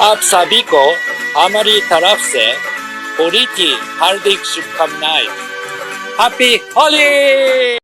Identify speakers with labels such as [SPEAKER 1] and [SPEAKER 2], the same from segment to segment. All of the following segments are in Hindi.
[SPEAKER 1] आप सभी को हमारी तरफ से होली की हार्दिक शुभकामनाएं। हैप्पी होली।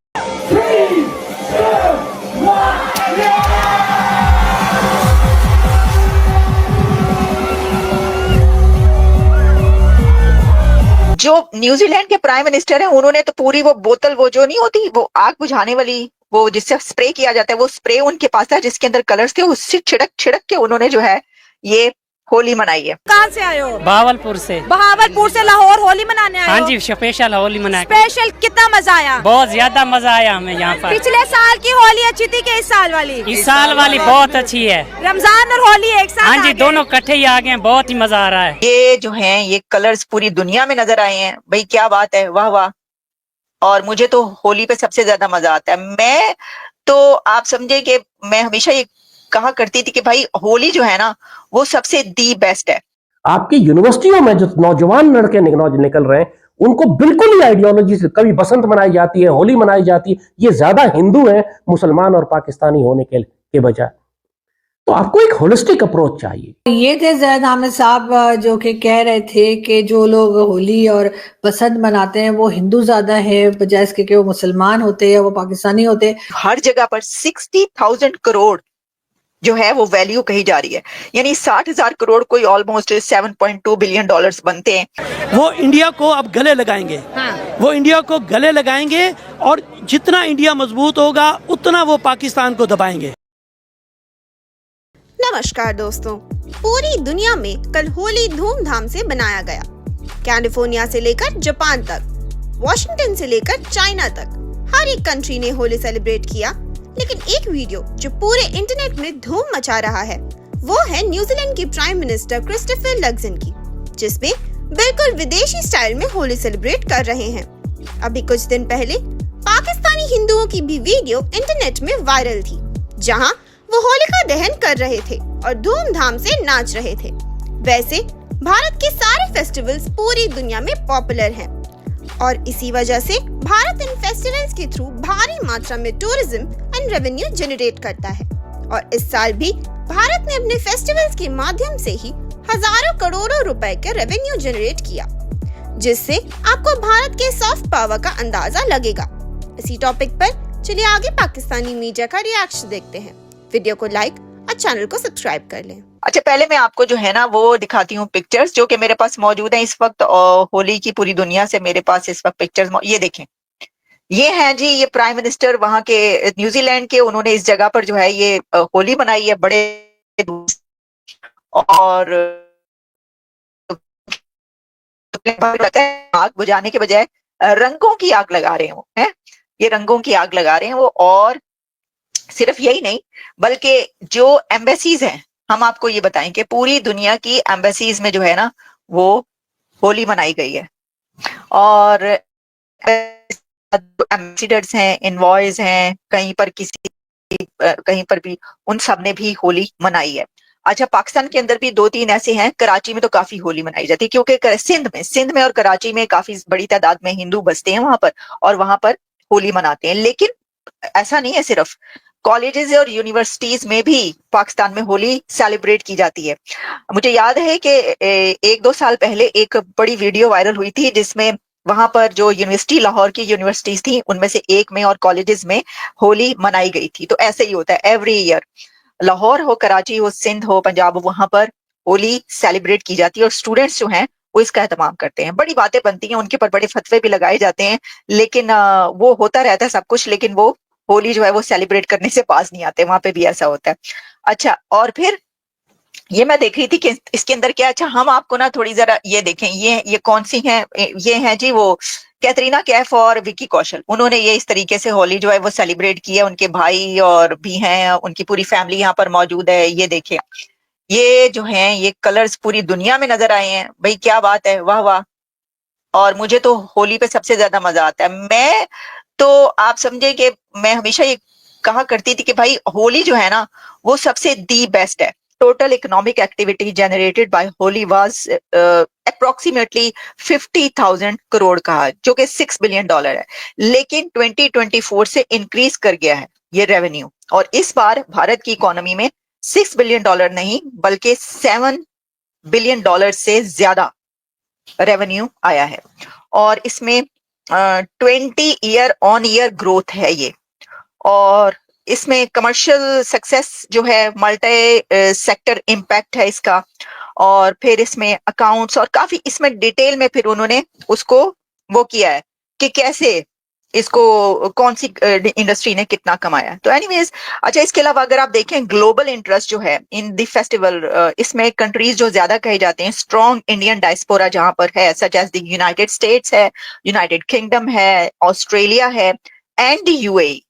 [SPEAKER 2] जो न्यूजीलैंड के प्राइम मिनिस्टर हैं उन्होंने तो पूरी वो बोतल, वो जो नहीं होती वो आग बुझाने वाली, वो जिससे स्प्रे किया जाता है, वो स्प्रे उनके पास था जिसके अंदर कलर्स थे, उससे छिड़क छिड़क के उन्होंने जो है ये होली मनाई है।
[SPEAKER 3] कहाँ से आए हो?
[SPEAKER 4] बहावलपुर से।
[SPEAKER 3] बहावलपुर से लाहौर होली मनाने आए हो?
[SPEAKER 4] हाँ जी, स्पेशल होली मनाए।
[SPEAKER 3] स्पेशल कितना मजा आया?
[SPEAKER 4] बहुत ज्यादा मजा आया हमें यहाँ पर।
[SPEAKER 3] पिछले साल की होली अच्छी थी कि इस साल वाली?
[SPEAKER 4] इस साल वाली बहुत अच्छी है।
[SPEAKER 3] रमजान और होली एक साथ?
[SPEAKER 4] हाँ जी, दोनों इकट्ठे ही आ गए, बहुत ही मजा आ रहा है।
[SPEAKER 2] ये जो है ये कलर्स पूरी दुनिया में नजर आए हैं भाई, क्या बात है, वाह वाह। और मुझे तो होली पे सबसे ज्यादा मजा आता है। मैं तो आप समझे कि मैं हमेशा ये कहा करती थी कि भाई होली जो है ना वो सबसे दी बेस्ट है।
[SPEAKER 5] आपकी यूनिवर्सिटियों में जो नौजवान लड़के निकल रहे हैं उनको बिल्कुल ही आइडियोलॉजी से कभी बसंत मनाई जाती है, होली मनाई जाती है, ये ज्यादा हिंदू हैं मुसलमान और पाकिस्तानी होने के बजाय। तो आपको एक होलिस्टिक अप्रोच चाहिए।
[SPEAKER 6] ये थे ज़ैद हामिद साहब जो कि कह रहे थे कि जो लोग होली और बसंत मनाते हैं वो हिंदू ज्यादा है बजाय इसके कि वो मुसलमान होते हैं, वो पाकिस्तानी होते।
[SPEAKER 2] हर जगह पर 60,000 करोड़ जो है वो वैल्यू कही जा रही है, यानी 60,000 करोड़ कोई ऑलमोस्ट 7.2 बिलियन डॉलर्स बनते हैं।
[SPEAKER 7] वो इंडिया को अब गले लगाएंगे। हाँ। वो इंडिया को गले लगाएंगे और जितना इंडिया मजबूत होगा उतना वो पाकिस्तान को दबाएंगे।
[SPEAKER 8] नमस्कार दोस्तों, पूरी दुनिया में कल होली धूमधाम से मनाया गया। कैलिफोर्निया से लेकर जापान तक, वॉशिंगटन से लेकर चाइना तक, हर एक कंट्री ने होली सेलिब्रेट किया। लेकिन एक वीडियो जो पूरे इंटरनेट में धूम मचा रहा है वो है न्यूजीलैंड के प्राइम मिनिस्टर क्रिस्टोफर लक्सन की, जिसमें बिल्कुल विदेशी स्टाइल में होली सेलिब्रेट कर रहे हैं। अभी कुछ दिन पहले पाकिस्तानी हिंदुओं की भी वीडियो इंटरनेट में वायरल थी, जहां वो होलिका दहन कर रहे थे और धूमधाम से नाच रहे थे। वैसे भारत के सारे फेस्टिवल्स पूरी दुनिया में पॉपुलर हैं और इसी वजह से भारत इन फेस्टिवल्स के थ्रू भारी मात्रा में टूरिज्म एंड रेवेन्यू जनरेट करता है। और इस साल भी भारत ने अपने फेस्टिवल्स के माध्यम से ही हजारों करोड़ों रुपए के रेवेन्यू जनरेट किया, जिससे आपको भारत के सॉफ्ट पावर का अंदाजा लगेगा। इसी टॉपिक पर चलिए आगे पाकिस्तानी मीडिया का रिएक्शन देखते हैं। वीडियो को लाइक और चैनल को सब्सक्राइब कर लें।
[SPEAKER 2] अच्छा, पहले मैं आपको जो है ना वो दिखाती हूँ पिक्चर्स जो कि मेरे पास मौजूद हैं इस वक्त। होली की पूरी दुनिया से मेरे पास इस वक्त पिक्चर्स ये देखें, ये हैं जी, ये प्राइम मिनिस्टर वहां के न्यूजीलैंड के, उन्होंने इस जगह पर जो है ये होली मनाई है बड़े और आग बुझाने के बजाय रंगों की आग लगा रहे हो हैं, ये रंगों की आग लगा रहे हैं वो। और सिर्फ यही नहीं बल्कि जो एम्बेसीज हैं, हम आपको ये बताएं कि पूरी दुनिया की एम्बेसीज में जो है ना वो होली मनाई गई है और एम्बेसडर्स हैं, इनवॉयज हैं, कहीं पर भी उन सब ने भी होली मनाई है। अच्छा, पाकिस्तान के अंदर भी 2-3 ऐसे हैं, कराची में तो काफी होली मनाई जाती है क्योंकि सिंध में और कराची में काफी बड़ी तादाद में हिंदू बसते हैं वहां पर और वहां पर होली मनाते हैं। लेकिन ऐसा नहीं है, सिर्फ कॉलेजेस और यूनिवर्सिटीज में भी पाकिस्तान में होली सेलिब्रेट की जाती है। मुझे याद है कि 1-2 साल पहले एक बड़ी वीडियो वायरल हुई थी जिसमें वहां पर जो यूनिवर्सिटी, लाहौर की यूनिवर्सिटीज थी उनमें से एक में और कॉलेजेस में होली मनाई गई थी। तो ऐसे ही होता है एवरी ईयर, लाहौर हो, कराची हो, सिंध हो, पंजाब हो, वहां पर होली सेलिब्रेट की जाती है और स्टूडेंट्स जो हैं वो इसका एहतमाम करते हैं। बड़ी बातें बनती हैं, उनके ऊपर बड़े फतवे भी लगाए जाते हैं, लेकिन वो होता रहता है सब कुछ, लेकिन वो होली जो है वो सेलिब्रेट करने से पास नहीं आते, वहां पे भी ऐसा होता है। अच्छा, और फिर ये मैं देख रही थी कि इसके अंदर क्या, अच्छा हम आपको ना थोड़ी जरा ये देखें, ये कौन सी हैं, ये हैं जी वो कैटरीना कैफ और विकी कौशल। उन्होंने ये इस तरीके से होली जो है वो सेलिब्रेट की है, उनके भाई और भी हैं, उनकी पूरी फैमिली यहाँ पर मौजूद है। ये देखें, ये जो हैं ये कलर्स पूरी दुनिया में नजर आए हैं भाई, क्या बात है, वाह वाह। और मुझे तो होली पे सबसे ज्यादा मजा आता है। मैं तो आप समझे कि मैं हमेशा ये कहा करती थी कि भाई होली जो है ना वो सबसे दी बेस्ट है। Total economic activity generated by Holi was approximately 50,000 crore का, जो कि 6 बिलियन डॉलर है, लेकिन 2024 से इंक्रीज कर गया है ये रेवेन्यू। और इस बार भारत की इकोनॉमी में $6 बिलियन नहीं बल्कि बिलियन डॉलर से ज्यादा रेवेन्यू आया है और इसमें 20 ईयर ऑन ईयर ग्रोथ है ये। और इसमें कमर्शियल सक्सेस जो है, मल्टी सेक्टर इम्पैक्ट है इसका, और फिर इसमें अकाउंट्स और काफी इसमें डिटेल में फिर उन्होंने उसको वो किया है कि कैसे इसको कौन सी इंडस्ट्री ने कितना कमाया। तो एनीवेज, अच्छा, इसके अलावा अगर आप देखें ग्लोबल इंटरेस्ट जो है इन द फेस्टिवल, इसमें कंट्रीज जो ज्यादा कहे जाते हैं, स्ट्रॉन्ग इंडियन डायस्पोरा जहां पर है, such as the United States है, यूनाइटेड किंगडम है, ऑस्ट्रेलिया है एंड यूएई।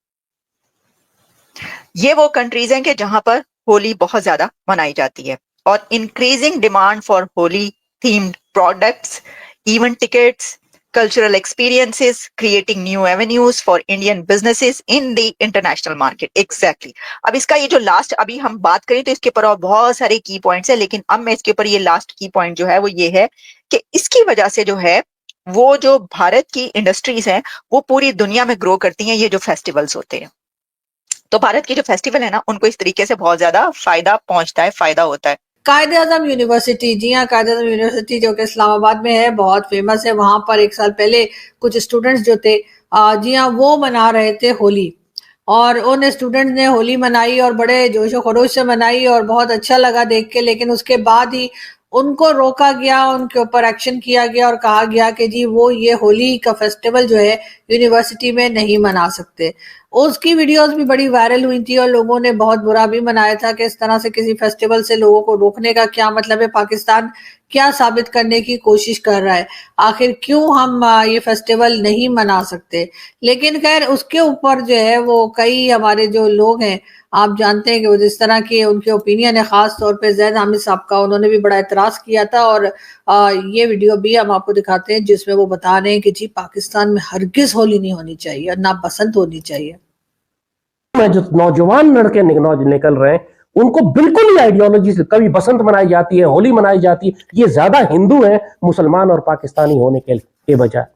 [SPEAKER 2] ये वो कंट्रीज हैं कि जहां पर होली बहुत ज्यादा मनाई जाती है। और increasing demand for Holi themed products, event tickets, cultural experiences, creating new avenues for Indian businesses in the international market. Exactly. अब इसका ये जो लास्ट अभी हम बात करें तो इसके ऊपर और बहुत सारे की पॉइंट्स है, लेकिन अब मैं इसके ऊपर ये लास्ट की पॉइंट जो है वो ये है कि इसकी वजह से जो है वो जो भारत की इंडस्ट्रीज हैं वो पूरी दुनिया में ग्रो करती हैं, ये जो फेस्टिवल्स होते हैं। तो भारत के जो फेस्टिवल है ना, उनको इस तरीके से बहुत ज्यादा फायदा पहुंचता है, फायदा होता है।
[SPEAKER 6] कायद-ए-आज़म यूनिवर्सिटी, जी हाँ, कायद-ए-आज़म यूनिवर्सिटी जो कि इस्लामाबाद में है, बहुत फेमस है। वहां पर एक साल पहले कुछ स्टूडेंट्स जो थे, जी हाँ, वो मना रहे थे होली, और उन स्टूडेंट्स ने होली मनाई और बड़े जोशो खरोश से मनाई और बहुत अच्छा लगा देख के। लेकिन उसके बाद ही उनको रोका गया, उनके ऊपर एक्शन किया गया और कहा गया कि जी वो ये होली का फेस्टिवल जो है यूनिवर्सिटी में नहीं मना सकते। उसकी वीडियोस भी बड़ी वायरल हुई थी और लोगों ने बहुत बुरा भी मनाया था कि इस तरह से किसी फेस्टिवल से लोगों को रोकने का क्या मतलब है। पाकिस्तान क्या साबित करने की कोशिश कर रहा है, आखिर क्यों हम ये फेस्टिवल नहीं मना सकते। लेकिन खैर उसके ऊपर जो है वो कई हमारे जो लोग हैं, आप जानते हैं कि वो जिस तरह के उनके ओपिनियन है, खास तौर पे ज़ैद हामिद साहब का, उन्होंने भी बड़ा एतराज़ किया था। और ये वीडियो भी हम आपको दिखाते हैं जिसमें वो बता रहे हैं कि जी पाकिस्तान में हरगिज होली नहीं होनी चाहिए और ना बसंत होनी चाहिए।
[SPEAKER 5] में जो नौजवान लड़के निकल रहे हैं उनको बिल्कुल ही आइडियोलॉजी से कभी बसंत मनाई जाती है, होली मनाई जाती है, ये ज्यादा हिंदू हैं मुसलमान और पाकिस्तानी होने के बजाय।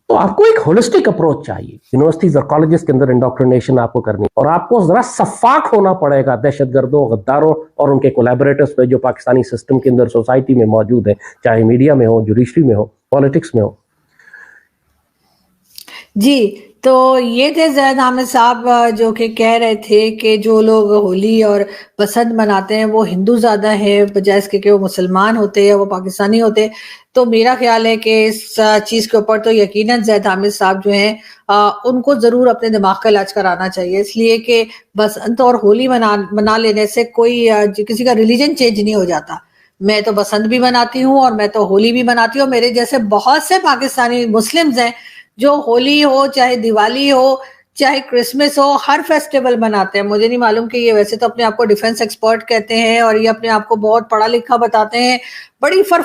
[SPEAKER 5] तो आपको एक होलिस्टिक अप्रोच चाहिए। यूनिवर्सिटीज और कॉलेजेस के अंदर इंडोक्ट्रिनेशन आपको करनी, और आपको जरा सफाक होना पड़ेगा दहशतगर्दों, गद्दारों और उनके कोलैबोरेटर्स पे जो पाकिस्तानी सिस्टम के अंदर सोसाइटी में मौजूद है, चाहे मीडिया में हो, जुडिशरी में हो, पॉलिटिक्स में हो।
[SPEAKER 6] जी, तो ये थे ज़ैद हामिद साहब जो कि कह रहे थे कि जो लोग होली और बसंत मनाते हैं वो हिंदू ज़्यादा हैं बजाय इसके कि वो मुसलमान होते या वो पाकिस्तानी होते। तो मेरा ख्याल है कि इस चीज़ के ऊपर तो यकीनन ज़ैद हामिद साहब जो हैं उनको ज़रूर अपने दिमाग का इलाज कराना चाहिए, इसलिए कि बसंत और होली मना लेने से कोई किसी का रिलीजन चेंज नहीं हो जाता। मैं तो बसंत भी मनाती हूँ और मैं तो होली भी मनाती हूँ। मेरे जैसे बहुत से पाकिस्तानी मुस्लिम्स हैं जो होली हो, चाहे दिवाली हो, चाहे क्रिसमस हो, हर फेस्टिवल मनाते हैं। मुझे नहीं मालूम कि ये वैसे तो अपने आप को डिफेंस एक्सपर्ट कहते हैं और ये अपने आप को बहुत पढ़ा लिखा बताते हैं, बड़ी फर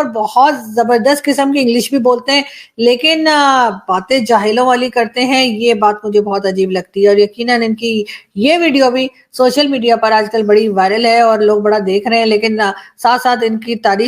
[SPEAKER 6] बहुत जबरदस्त किस्म की इंग्लिश भी बोलते हैं, लेकिन बातें जाहिलों वाली करते हैं। ये बात मुझे बहुत अजीब लगती है और यकीनन इनकी ये वीडियो भी सोशल मीडिया पर आजकल बड़ी वायरल है और लोग बड़ा देख रहे हैं, लेकिन साथ साथ इनकी तारीफ